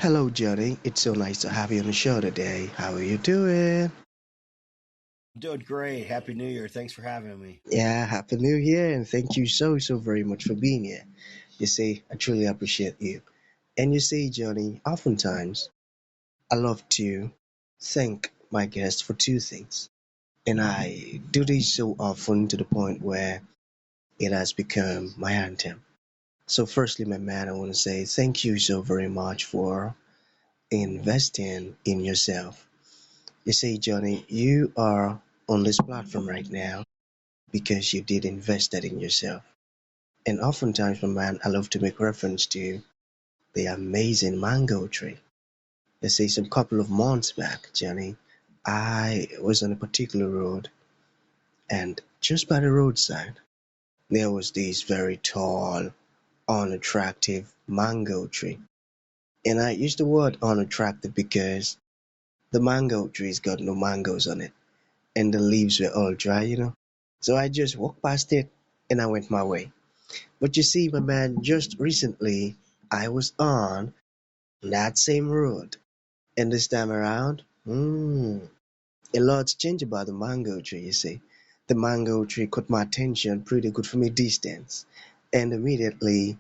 Hello, Johnny. It's so nice to have you on the show today. How are you doing? Doing great. Happy New Year. Thanks for having me. Yeah, Happy New Year, and thank you so very much for being here. You see, I truly appreciate you. And you see, Johnny, oftentimes I love to thank my guests for two things. And I do this so often to the point where it has become my anthem. So, firstly, my man, I want to say thank you so very much for investing in yourself. You see, Johnny, you are on this platform right now because you did invest that in yourself. And oftentimes, my man, I love to make reference to the amazing mango tree. You see, some couple of months back, Johnny, I was on a particular road, and just by the roadside, there was this very tall, unattractive mango tree. And I use the word unattractive because the mango tree's got no mangoes on it, and the leaves were all dry. So I just walked past it and I went my way. But you see, my man, just recently I was on that same road, and this time around, a lot's changed about the mango tree, you see. The mango tree caught my attention pretty good from a distance, and immediately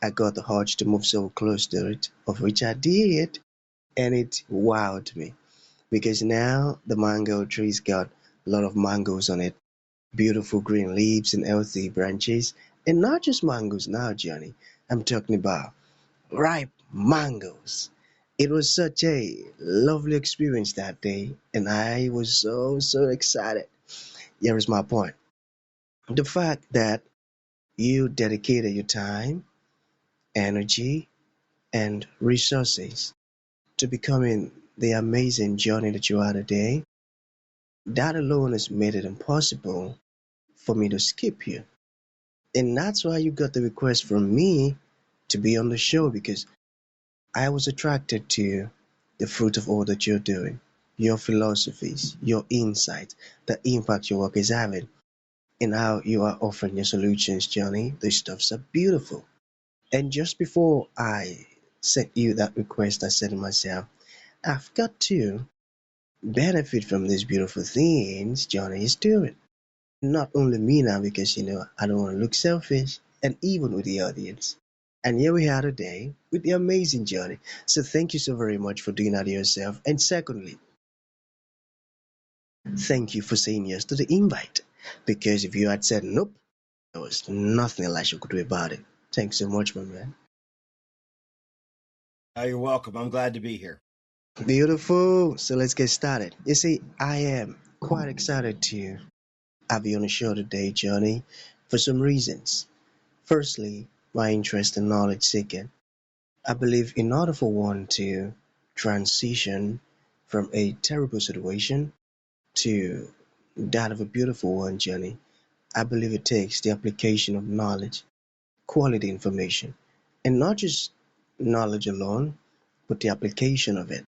I got the urge to move so close to it, of which I did, and it wowed me because now the mango tree's got a lot of mangoes on it, beautiful green leaves and healthy branches, and not just mangoes now, Johnny. I'm talking about ripe mangoes. It was such a lovely experience that day, and I was so excited. Here is my point. The fact that you dedicated your time, energy, and resources to becoming the amazing Johnny that you are today, that alone has made it impossible for me to skip you. And that's why you got the request from me to be on the show because I was attracted to the fruit of all that you're doing, your philosophies, your insights, the impact your work is having, and how you are offering your solutions, Johnny. These stuffs are beautiful. And just before I sent you that request, I said to myself, I've got to benefit from these beautiful things Johnny is doing. Not only me now, because I don't want to look selfish, and even with the audience. And here we are today with the amazing Johnny. So thank you so very much for doing that to yourself. And secondly, thank you for saying yes to the invite. Because if you had said nope, there was nothing Elisha could do about it. Thanks so much, my man. You're welcome. I'm glad to be here. Beautiful. So let's get started. You see, I am quite excited to have you on the show today, Johnny, for some reasons. Firstly, my interest in knowledge seeking. I believe in order for one to transition from a terrible situation to that of a beautiful one, Jenny, I believe it takes the application of knowledge, quality information, and not just knowledge alone, but the application of it.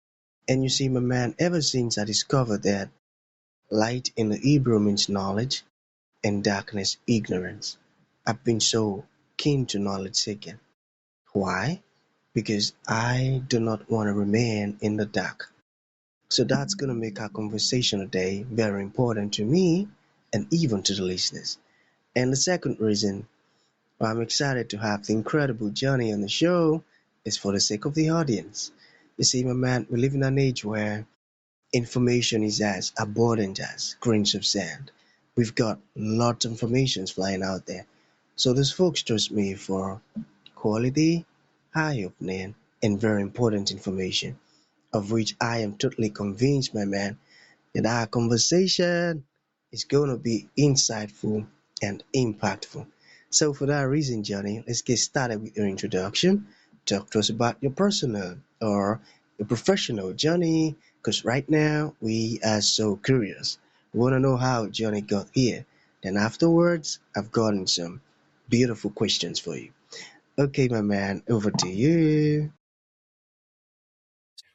And you see, my man, ever since I discovered that light in the Hebrew means knowledge and darkness ignorance, I've been so keen to knowledge seeking. Why? Because I do not want to remain in the dark. So that's going to make our conversation today very important to me and even to the listeners. And the second reason why I'm excited to have the incredible Johnny on the show is for the sake of the audience. You see, my man, we live in an age where information is as abundant as grains of sand. We've got lots of information flying out there. So those folks trust me for quality, eye-opening, and very important information, of which I am totally convinced, my man, that our conversation is going to be insightful and impactful. So, for that reason, Johnny, let's get started with your introduction. Talk to us about your personal or your professional journey, because right now we are so curious. We want to know how Johnny got here. Then, afterwards, I've gotten some beautiful questions for you. Okay, my man, over to you.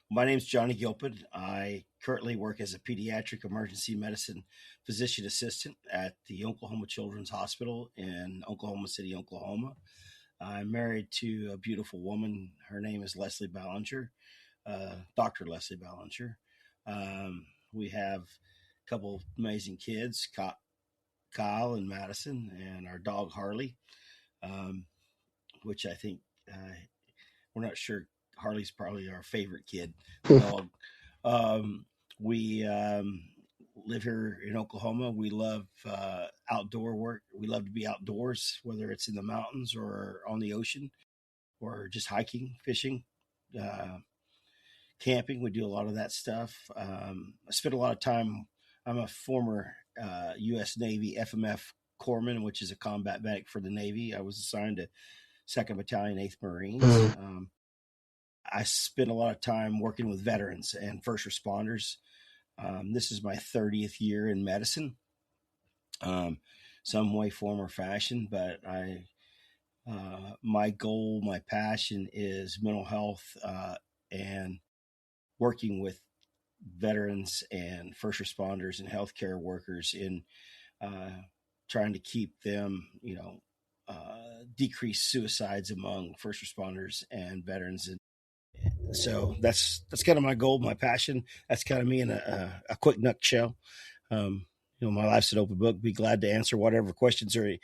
My name's Johnnie Gilpen. I currently work as a pediatric emergency medicine physician assistant at the Oklahoma Children's Hospital in Oklahoma City, Oklahoma. I'm married to a beautiful woman. Her name is Leslie Ballinger, Dr. Leslie Ballinger. We have a couple of amazing kids, Kyle and Madison, and our dog Harley, um, which I think we're not sure. Harley's probably our favorite kid, the dog. We live here in Oklahoma. We love outdoor work. We love to be outdoors, whether it's in the mountains or on the ocean or just hiking, fishing, uh, camping. We do a lot of that stuff. I spent a lot of time. I'm a former U.S. Navy FMF corpsman, which is a combat medic for the Navy. I was assigned to 2nd Battalion, 8th Marines. I spent a lot of time working with veterans and first responders. This is my 30th year in medicine, some way, form, or fashion. But my goal, my passion is mental health and working with veterans and first responders and healthcare workers in trying to keep them, decrease suicides among first responders and veterans. And so that's kind of my goal, my passion. That's kind of me in a quick nutshell. My life's an open book. Be glad to answer whatever questions or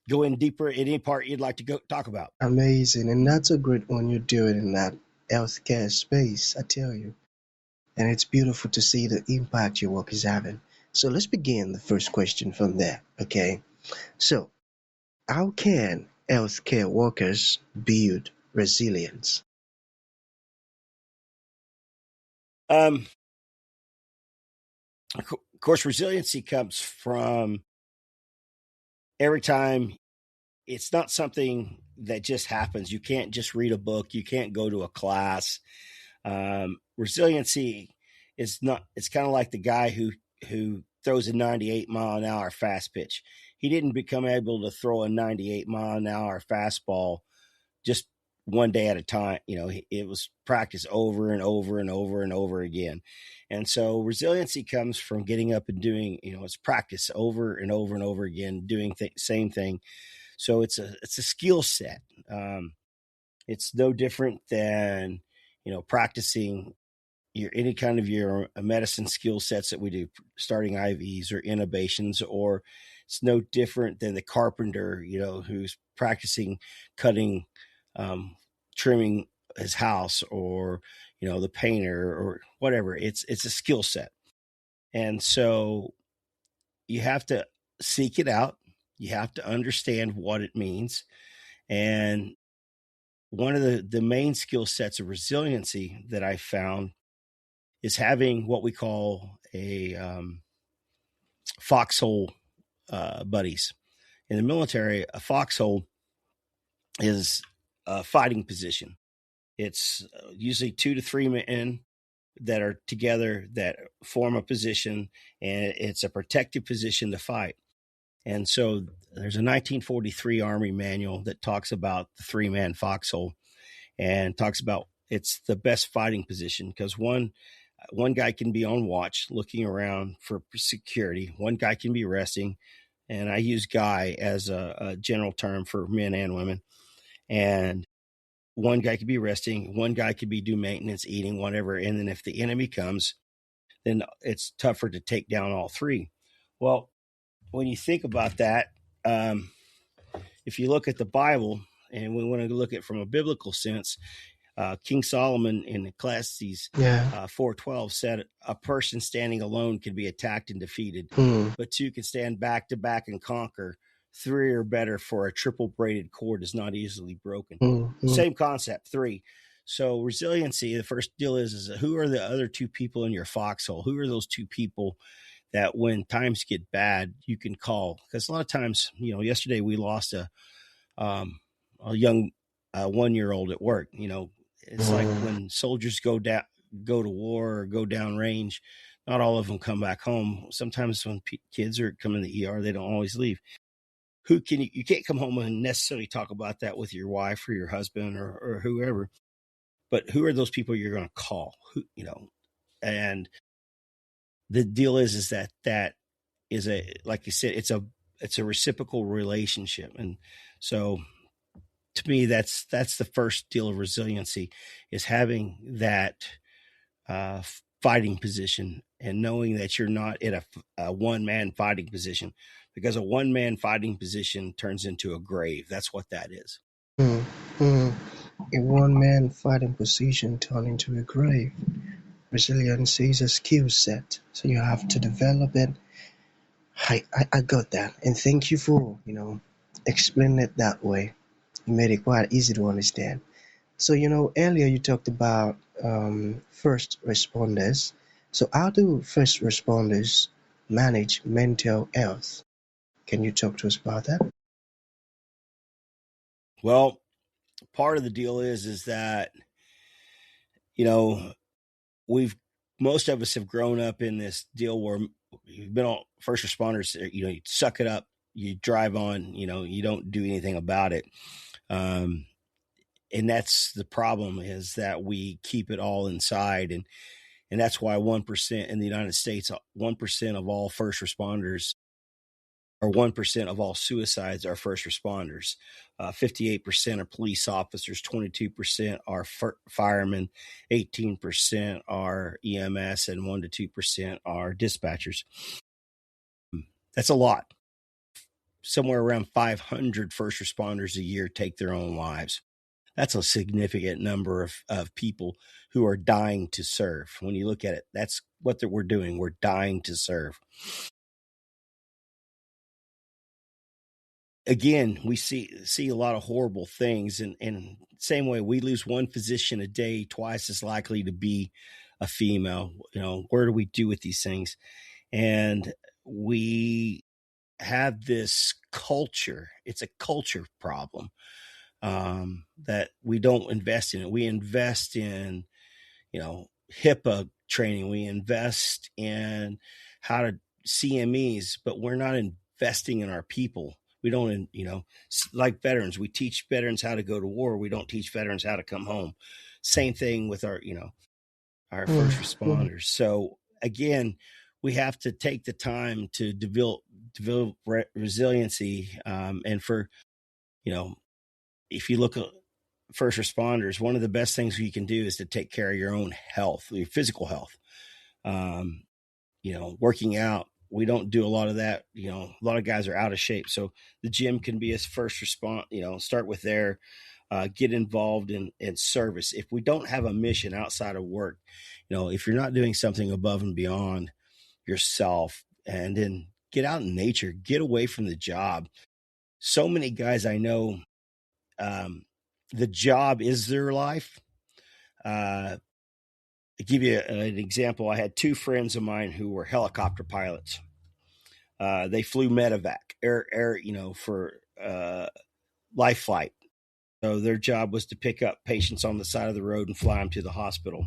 go in deeper in any part you'd like to go talk about. Amazing. And that's a great one you're doing in that healthcare space, I tell you. And it's beautiful to see the impact your work is having. So let's begin the first question from there, okay? So, how can healthcare workers build resilience? Of course, resiliency comes from every time. It's not something that just happens. You can't just read a book. You can't go to a class. Resiliency is not. It's kind of like the guy who throws a 98-mile-an-hour fast pitch. He didn't become able to throw a 98-mile-an-hour fastball just one day at a time. It was practice over and over and over and over again. And so resiliency comes from getting up and doing, it's practice over and over and over again, doing same thing. So it's a skill set. It's no different than, practicing any kind of your medicine skill sets that we do, starting IVs or intubations, or it's no different than the carpenter, who's practicing cutting, trimming his house, or, the painter or whatever. It's a skill set. And so you have to seek it out. You have to understand what it means. And one of the main skill sets of resiliency that I found is having what we call a foxhole buddies. In the military, a foxhole is a fighting position. It's usually 2 to 3 men that are together that form a position, and it's a protective position to fight. And so there's a 1943 Army manual that talks about the 3-man foxhole and talks about it's the best fighting position because one guy can be on watch looking around for security. One guy can be resting. And I use guy as a general term for men and women. And one guy could be resting. One guy could be do maintenance, eating, whatever. And then if the enemy comes, then it's tougher to take down all three. Well, when you think about that, if you look at the Bible, and we want to look at it from a biblical sense, King Solomon in Ecclesiastes 4:12 said, "A person standing alone can be attacked and defeated, but two can stand back to back and conquer. Three are better, for a triple braided cord is not easily broken." Same concept, three. So resiliency, the first deal is who are the other two people in your foxhole? Who are those two people that when times get bad, you can call? Because a lot of times, yesterday we lost a young 1-year-old at work. It's like when soldiers go to war or go down range, not all of them come back home. Sometimes when kids are coming to the ER, they don't always leave. You can't come home and necessarily talk about that with your wife or your husband or whoever, but who are those people you're going to call? And the deal is that is like you said, it's a reciprocal relationship. And so to me, that's the first deal of resiliency, is having that fighting position and knowing that you're not in a one-man fighting position, because a one-man fighting position turns into a grave. That's what that is. Mm. A one-man fighting position turned into a grave. Resilience is a skill set, so you have to develop it. I got that, and thank you for explaining it that way. You made it quite easy to understand. So earlier you talked about first responders. So how do first responders manage mental health? Can you talk to us about that? Well, part of the deal is that, you know, we've most of us have grown up in this deal where you've been all first responders, you suck it up, you drive on, you don't do anything about it. And that's the problem, is that we keep it all inside. And that's why 1% in the United States, 1% of all first responders, or 1% of all suicides, are first responders. 58% are police officers, 22% are firemen, 18% are EMS, and 1 to 2% are dispatchers. That's a lot. Somewhere around 500 first responders a year take their own lives. That's a significant number of people who are dying to serve. When you look at it, that's what we're doing. We're dying to serve. Again, we see a lot of horrible things, and same way, we lose one physician a day, twice as likely to be a female. Where do we do with these things? And we have this culture. It's a culture problem, that we don't invest in it. We invest in, HIPAA training. We invest in how to CMEs, but we're not investing in our people. We don't, like veterans, we teach veterans how to go to war. We don't teach veterans how to come home. Same thing with our first responders. So again, we have to take the time to develop resiliency. And for, if you look at first responders, one of the best things you can do is to take care of your own health, your physical health. Working out, we don't do a lot of that. A lot of guys are out of shape. So the gym can be a first response, start with there, get involved in service. If we don't have a mission outside of work, if you're not doing something above and beyond yourself, and then get out in nature, get away from the job. So many guys I know, the job is their life. To give you an example, I had two friends of mine who were helicopter pilots. They flew medevac, air, for life flight. So their job was to pick up patients on the side of the road and fly them to the hospital.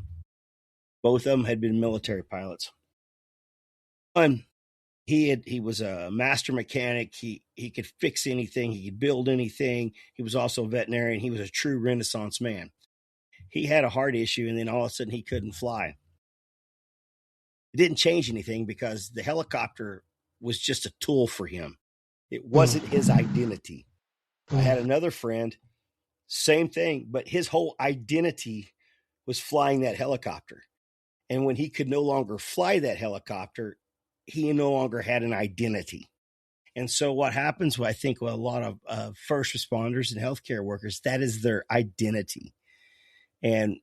Both of them had been military pilots. One, he was a master mechanic. He could fix anything. He could build anything. He was also a veterinarian. He was a true Renaissance man. He had a heart issue, and then all of a sudden he couldn't fly. It didn't change anything, because the helicopter was just a tool for him. It wasn't his identity. I had another friend, same thing, but his whole identity was flying that helicopter. And when he could no longer fly that helicopter, he no longer had an identity. And so what happens, I think, with a lot of first responders and healthcare workers, that is their identity. And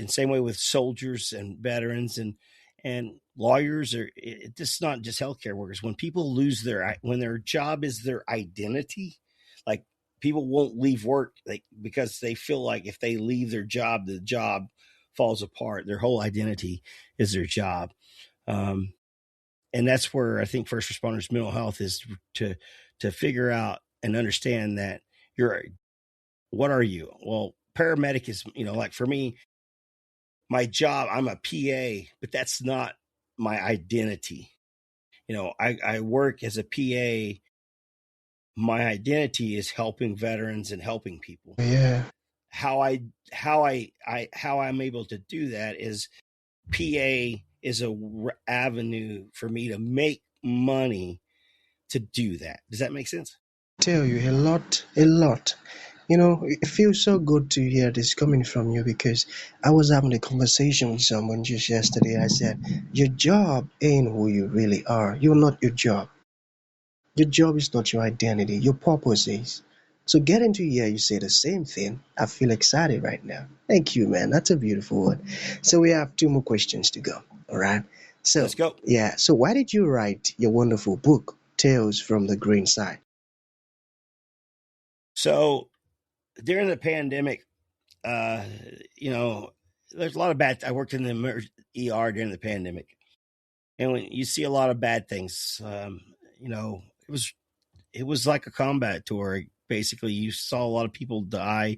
same way with soldiers and veterans and lawyers, or it's not just healthcare workers. When people lose when their job is their identity, like, people won't leave work because they feel like if they leave their job, the job falls apart. Their whole identity is their job. And that's where I think first responders' mental health is to figure out and understand that what are you? Well, paramedic is, like for me, my job, I'm a PA, but that's not my identity. I work as a PA. My identity is helping veterans and helping people. Yeah. How I'm able to do that is PA is a avenue for me to make money to do that. Does that make sense? Tell you a lot. It feels so good to hear this coming from you because I was having a conversation with someone just yesterday. I said, your job ain't who you really are. You're not your job. Your job is not your identity. Your purpose is. So getting to hear you say the same thing, I feel excited right now. Thank you, man. That's a beautiful one. So we have two more questions to go. All right. Let's So, go. yeah. So why did you write your wonderful book, Tales from the Green Side? So during the pandemic, uh, there's a lot of bad. I worked in the ER during the pandemic, and when you see a lot of bad things, it was like a combat tour. Basically, you saw a lot of people die.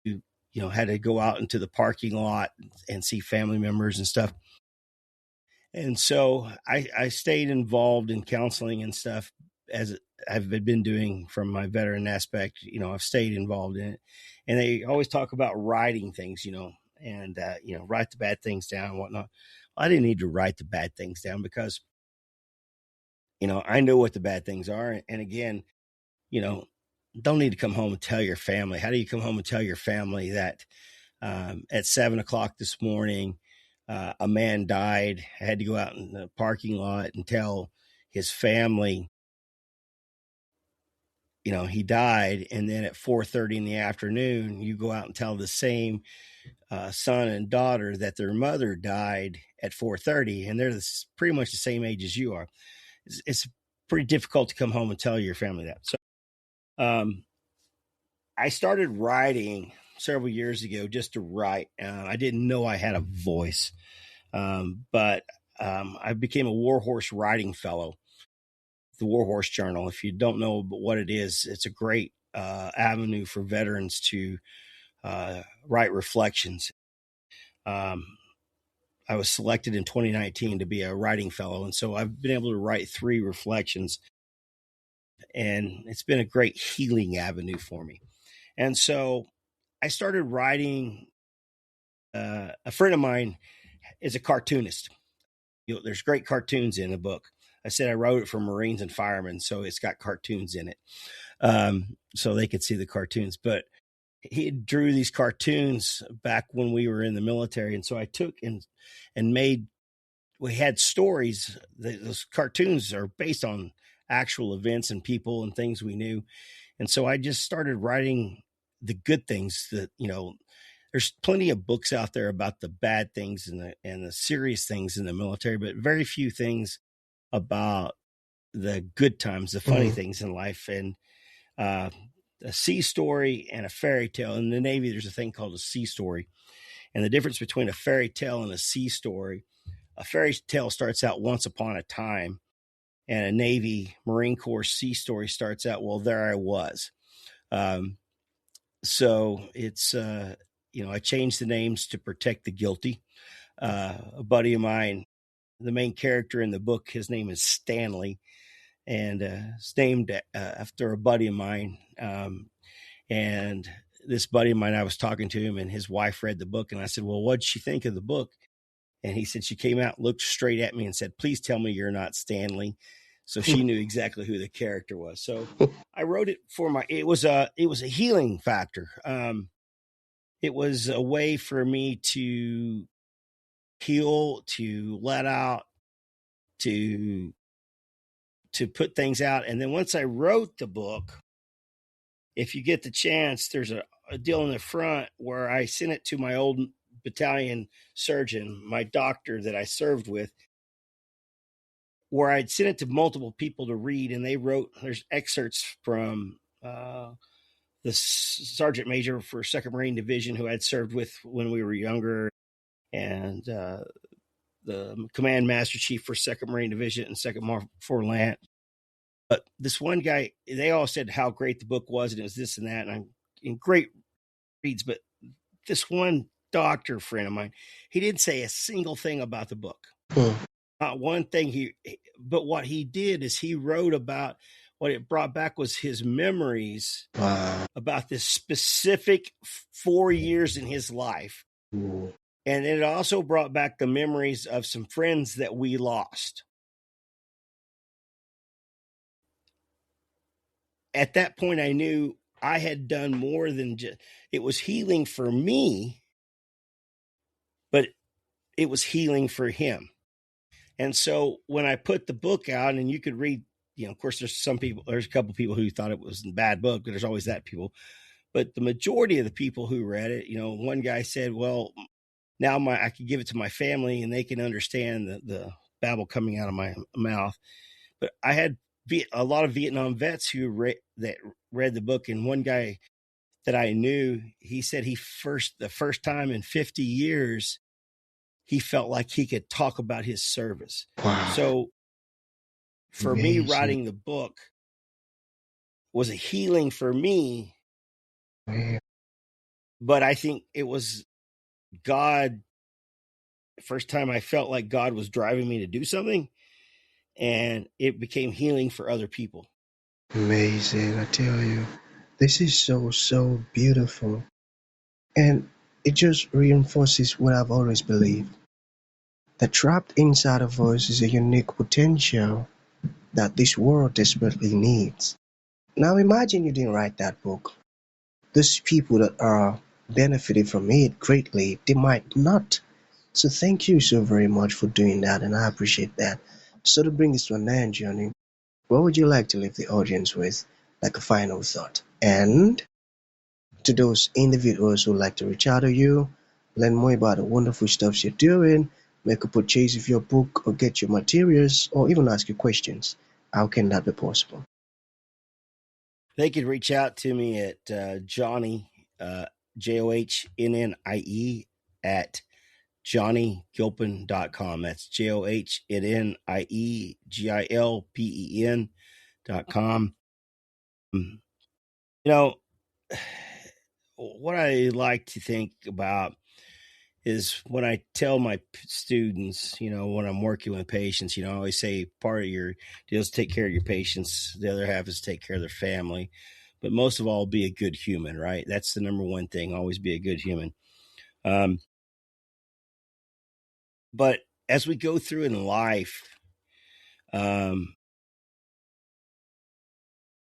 You had to go out into the parking lot and see family members and stuff. And so I stayed involved in counseling and stuff as I've been doing from my veteran aspect. I've stayed involved in it, and they always talk about writing things, and write the bad things down and whatnot. I didn't need to write the bad things down because I know what the bad things are, and again, you know, don't need to come home and tell your family. How do you come home and tell your family that at 7 o'clock this morning, a man died? I had to go out in the parking lot and tell his family, he died. And then at 4:30 in the afternoon, you go out and tell the same son and daughter that their mother died at 4:30, and they're pretty much the same age as you are. It's pretty difficult to come home and tell your family that. So, I started writing several years ago just to write. I didn't know I had a voice, but I became a Warhorse writing fellow, the Warhorse Journal. If you don't know what it is, it's a great avenue for veterans to write reflections. Um, I was selected in 2019 to be a writing fellow, and so I've been able to write 3 reflections, and it's been a great healing avenue for me. And so I started writing. A friend of mine is a cartoonist. There's great cartoons in the book. I said I wrote it for Marines and firemen, so it's got cartoons in it, so they could see the cartoons. But he drew these cartoons back when we were in the military, and so I took and made. We had stories. Those cartoons are based on actual events and people and things we knew, and so I just started writing the good things that there's plenty of books out there about the bad things and the serious things in the military, but very few things about the good times, the funny Mhm. things in life. And uh, a sea story and a fairy tale. In the Navy, there's a thing called a sea story. And the difference between a fairy tale and a sea story, a fairy tale starts out once upon a time, and a Navy Marine Corps sea story starts out, well, there I was. Um, so it's, I changed the names to protect the guilty. A buddy of mine, the main character in the book, his name is Stanley, and it's named after a buddy of mine. And this buddy of mine, I was talking to him, and his wife read the book, and I said, "Well, what'd she think of the book?" And he said she came out, looked straight at me, and said, "Please tell me you're not Stanley." So she knew exactly who the character was. So I wrote it for my. It was a healing factor. It was a way for me to heal, to let out, to put things out. And then once I wrote the book, if you get the chance, there's a deal in the front where I sent it to my old battalion surgeon, my doctor that I served with, where I'd sent it to multiple people to read, and they wrote. There's excerpts from the sergeant major for Second Marine Division who I'd served with when we were younger, and the command master chief for Second Marine Division and Second for Land. But this one guy, they all said how great the book was, and it was this and that, and I'm in great reads. But this one doctor friend of mine, he didn't say a single thing about the book. Hmm. Not one thing. But what he did is he wrote about what it brought back was his memories Wow. about this specific 4 years in his life. Ooh. And it also brought back the memories of some friends that we lost. At that point, I knew I had done more than just, it was healing for me, but it was healing for him. And so when I put the book out, and you could read, of course, there's a couple of people who thought it was a bad book, but there's always that people. But the majority of the people who read it, one guy said, well, now I could give it to my family and they can understand the babble coming out of my mouth. But I had a lot of Vietnam vets who read the book. And one guy that I knew, he said the first time in 50 years, he felt like he could talk about his service. Wow. So for Amazing. me, writing the book was a healing for me. Yeah. But I think it was God. First time I felt like God was driving me to do something, and it became healing for other people. Amazing, I tell you. This is so beautiful. And it just reinforces what I've always believed. That trapped inside of us is a unique potential that this world desperately needs. Now imagine you didn't write that book. Those people that are benefiting from it greatly, they might not. So thank you so very much for doing that, and I appreciate that. So to bring this to an end, Johnny, what would you like to leave the audience with, like a final thought? And to those individuals who like to reach out to you, learn more about the wonderful stuff you're doing, make a purchase of your book or get your materials or even ask you questions, how can that be possible? They could reach out to me at Johnnie, JOHNNIE at JohnnieGilpen.com. That's JohnnieGilpen.com. What I like to think about is when I tell my students, when I'm working with patients, I always say part of your deal is take care of your patients. The other half is take care of their family. But most of all, be a good human, right? That's the number one thing. Always be a good human. But as we go through in life,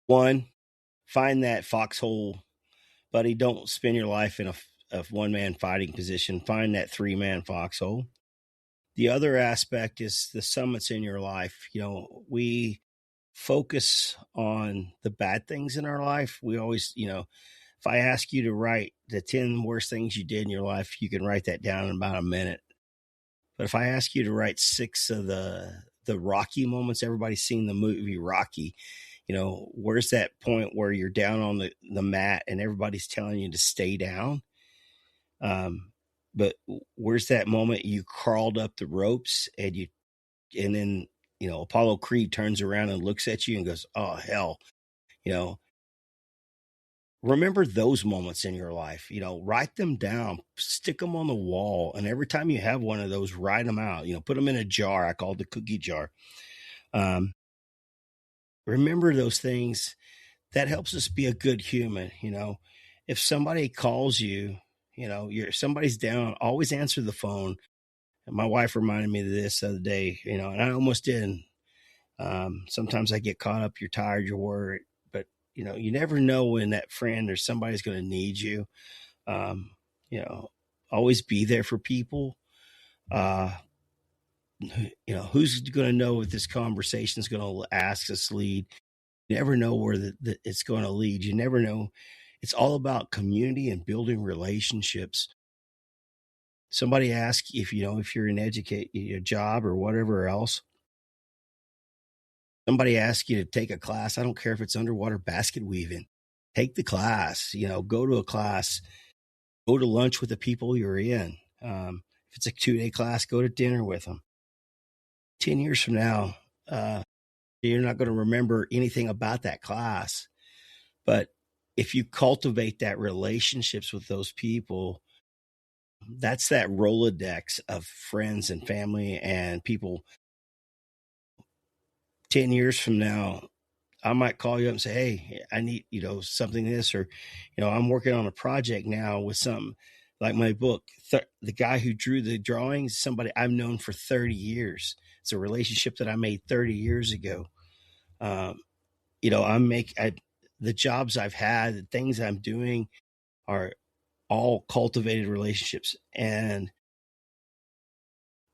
one, find that foxhole, buddy. Don't spend your life in a one-man fighting position. Find that three-man foxhole. The other aspect is the summits in your life. We focus on the bad things in our life. We always, if I ask you to write the 10 worst things you did in your life, you can write that down in about a minute. But if I ask you to write 6 of the Rocky moments, everybody's seen the movie Rocky. Where's that point where you're down on the mat and everybody's telling you to stay down? But where's that moment you crawled up the ropes and then, Apollo Creed turns around and looks at you and goes, oh, hell, remember those moments in your life, write them down, stick them on the wall. And every time you have one of those, write them out, put them in a jar. I call it the cookie jar. Remember those things. That helps us be a good human. If somebody calls you, somebody's down, always answer the phone. And my wife reminded me of this the other day, and I almost didn't. Sometimes I get caught up. You're tired, you're worried, but you never know when that friend or somebody's going to need you. Always be there for people. Who's going to know if this conversation is going to ask us lead? You never know where it's going to lead. You never know. It's all about community and building relationships. Somebody asks if you're in your job or whatever else. Somebody asks you to take a class. I don't care if it's underwater basket weaving. Take the class. Go to a class. Go to lunch with the people you're in. If it's a 2-day class, go to dinner with them. 10 years from now, you're not going to remember anything about that class. But if you cultivate that relationships with those people, that's that Rolodex of friends and family and people. 10 years from now, I might call you up and say, hey, I need, something this, or, I'm working on a project now with something like my book. The guy who drew the drawings, somebody I've known for 30 years. It's a relationship that I made 30 years ago. the jobs I've had, the things I'm doing are all cultivated relationships, and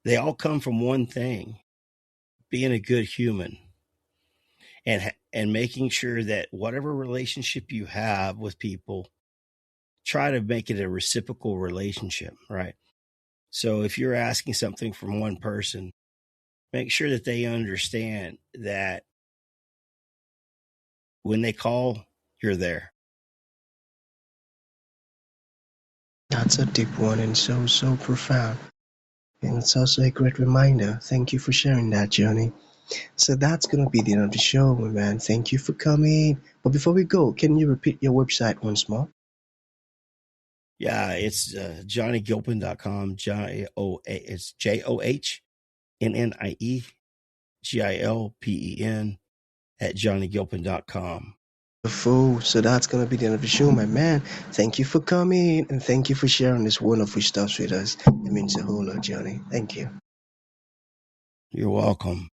they all come from one thing: being a good human, and making sure that whatever relationship you have with people, try to make it a reciprocal relationship, right? So if you're asking something from one person, make sure that they understand that when they call, you're there. That's a deep one and so, so profound. And it's also a great reminder. Thank you for sharing that, Johnny. So that's going to be the end of the show, my man. Thank you for coming. But before we go, can you repeat your website once more? Yeah, it's johnnygilpen.com. It's JohnnieGilpen at johnnygilpen.com. Wonderful. So that's going to be the end of the show, my man. Thank you for coming and thank you for sharing this wonderful stuff with us. It means a whole lot, Johnny. Thank you. You're welcome.